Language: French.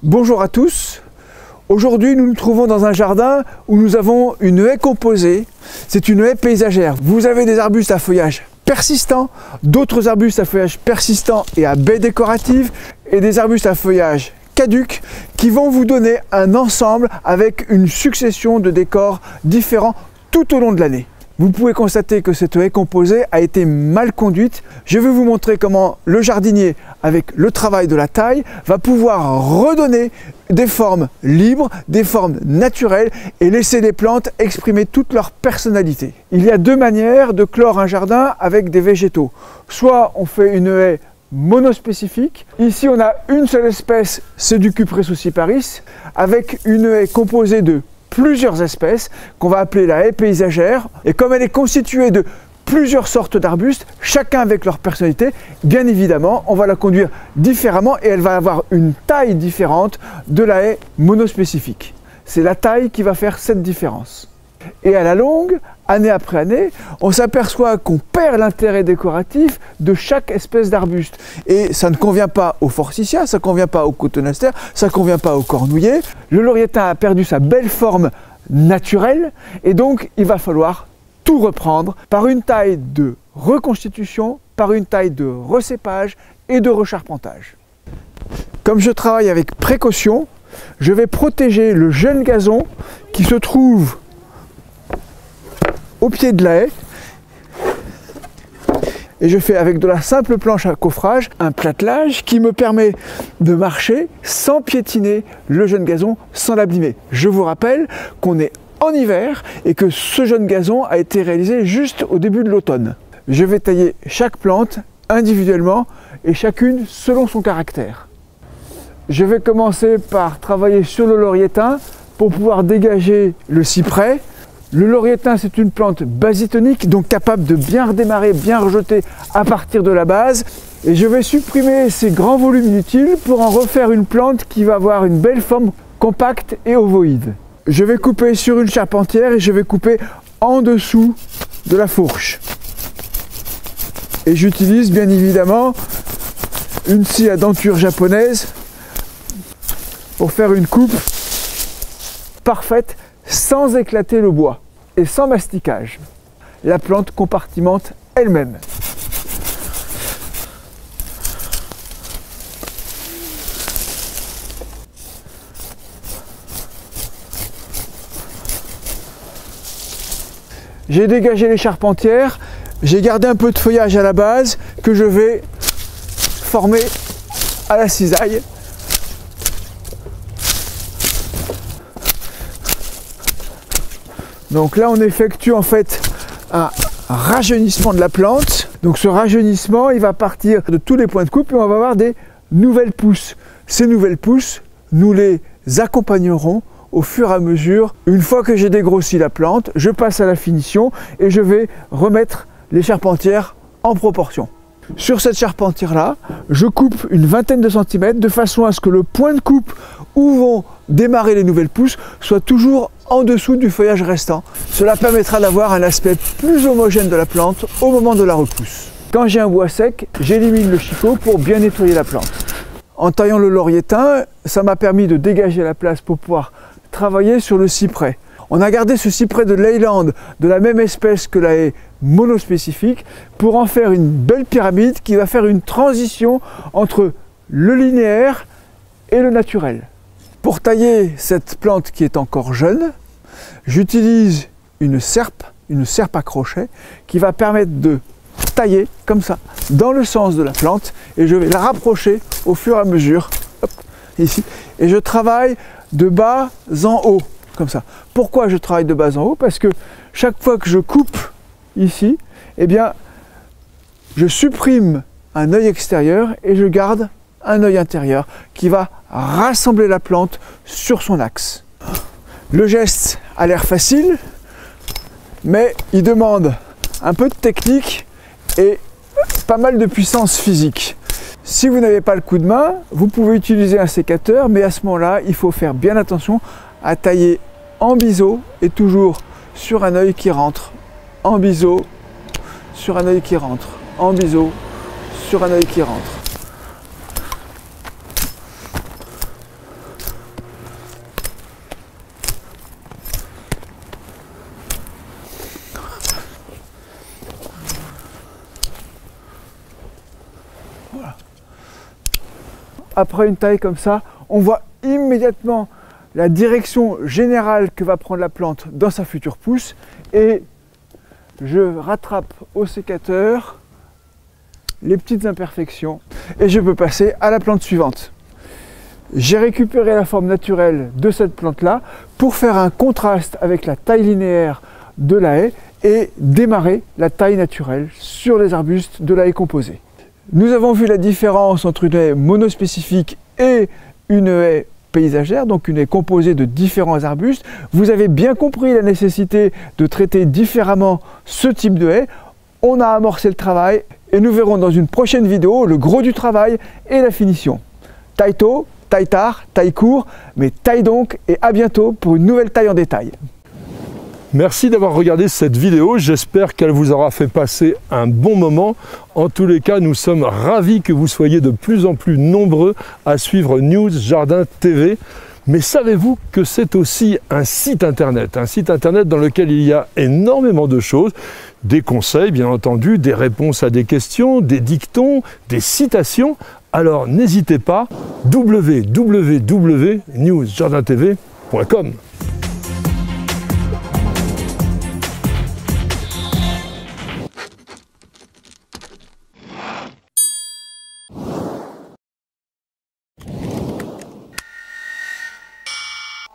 Bonjour à tous. Aujourd'hui, nous nous trouvons dans un jardin où nous avons une haie composée. C'est une haie paysagère. Vous avez des arbustes à feuillage persistant, d'autres arbustes à feuillage persistant et à baies décoratives, et des arbustes à feuillage caduc qui vont vous donner un ensemble avec une succession de décors différents tout au long de l'année. Vous pouvez constater que cette haie composée a été mal conduite. Je vais vous montrer comment le jardinier, avec le travail de la taille, va pouvoir redonner des formes libres, des formes naturelles et laisser les plantes exprimer toute leur personnalité. Il y a deux manières de clore un jardin avec des végétaux. Soit on fait une haie monospécifique. Ici on a une seule espèce, c'est du Cuprès ossiparis, avec une haie composée de plusieurs espèces qu'on va appeler la haie paysagère, et comme elle est constituée de plusieurs sortes d'arbustes, chacun avec leur personnalité, bien évidemment on va la conduire différemment et elle va avoir une taille différente de la haie monospécifique. C'est la taille qui va faire cette différence. Et à la longue, année après année, on s'aperçoit qu'on perd l'intérêt décoratif de chaque espèce d'arbuste. Et ça ne convient pas au forsythia, ça ne convient pas au cotonoster, ça ne convient pas au cornouiller. Le lauriétain a perdu sa belle forme naturelle et donc il va falloir tout reprendre par une taille de reconstitution, par une taille de recépage et de recharpentage. Comme je travaille avec précaution, je vais protéger le jeune gazon qui se trouve au pied de la haie, et je fais avec de la simple planche à coffrage un platelage qui me permet de marcher sans piétiner le jeune gazon, sans l'abîmer. Je vous rappelle qu'on est en hiver et que ce jeune gazon a été réalisé juste au début de l'automne. Je vais tailler chaque plante individuellement et chacune selon son caractère. Je vais commencer par travailler sur le lauriétain pour pouvoir dégager le cyprès. Le lauriétain, c'est une plante basitonique, donc capable de bien redémarrer, bien rejeter à partir de la base. Et je vais supprimer ces grands volumes inutiles pour en refaire une plante qui va avoir une belle forme compacte et ovoïde. Je vais couper sur une charpentière et je vais couper en dessous de la fourche. Et j'utilise bien évidemment une scie à denture japonaise pour faire une coupe parfaite, sans éclater le bois et sans masticage. La plante compartimente elle-même. J'ai dégagé les charpentières, j'ai gardé un peu de feuillage à la base que je vais former à la cisaille. Donc là, on effectue en fait un rajeunissement de la plante. Donc ce rajeunissement, il va partir de tous les points de coupe et on va avoir des nouvelles pousses. Ces nouvelles pousses, nous les accompagnerons au fur et à mesure. Une fois que j'ai dégrossi la plante, je passe à la finition et je vais remettre les charpentières en proportion. Sur cette charpentière-là, je coupe une vingtaine de centimètres de façon à ce que le point de coupe où vont démarrer les nouvelles pousses soit toujours en dessous du feuillage restant. Cela permettra d'avoir un aspect plus homogène de la plante au moment de la repousse. Quand j'ai un bois sec, j'élimine le chicot pour bien nettoyer la plante. En taillant le lauriétain, ça m'a permis de dégager la place pour pouvoir travailler sur le cyprès. On a gardé ce cyprès de Leyland de la même espèce que la haie monospécifique pour en faire une belle pyramide qui va faire une transition entre le linéaire et le naturel. Pour tailler cette plante qui est encore jeune, j'utilise une serpe à crochet qui va permettre de tailler comme ça dans le sens de la plante et je vais la rapprocher au fur et à mesure, hop, ici, et je travaille de bas en haut. Comme ça. Pourquoi je travaille de bas en haut? Parce que chaque fois que je coupe ici, eh bien, je supprime un œil extérieur et je garde un œil intérieur qui va rassembler la plante sur son axe. Le geste a l'air facile, mais il demande un peu de technique et pas mal de puissance physique. Si vous n'avez pas le coup de main, vous pouvez utiliser un sécateur, mais à ce moment-là, il faut faire bien attention à tailler en biseau et toujours sur un œil qui rentre, en biseau, sur un œil qui rentre, en biseau, sur un œil qui rentre. après une taille comme ça, on voit immédiatement la direction générale que va prendre la plante dans sa future pousse et je rattrape au sécateur les petites imperfections et je peux passer à la plante suivante. J'ai récupéré la forme naturelle de cette plante-là pour faire un contraste avec la taille linéaire de la haie et démarrer la taille naturelle sur les arbustes de la haie composée. Nous avons vu la différence entre une haie monospécifique et une haie paysagère, donc une haie composée de différents arbustes. Vous avez bien compris la nécessité de traiter différemment ce type de haie. On a amorcé le travail et nous verrons dans une prochaine vidéo le gros du travail et la finition. Taille tôt, taille tard, taille court, mais taille donc et à bientôt pour une nouvelle taille en détail. Merci d'avoir regardé cette vidéo, j'espère qu'elle vous aura fait passer un bon moment. En tous les cas, nous sommes ravis que vous soyez de plus en plus nombreux à suivre News Jardin TV. Mais savez-vous que c'est aussi un site internet dans lequel il y a énormément de choses, des conseils bien entendu, des réponses à des questions, des dictons, des citations. Alors n'hésitez pas, www.newsjardintv.com.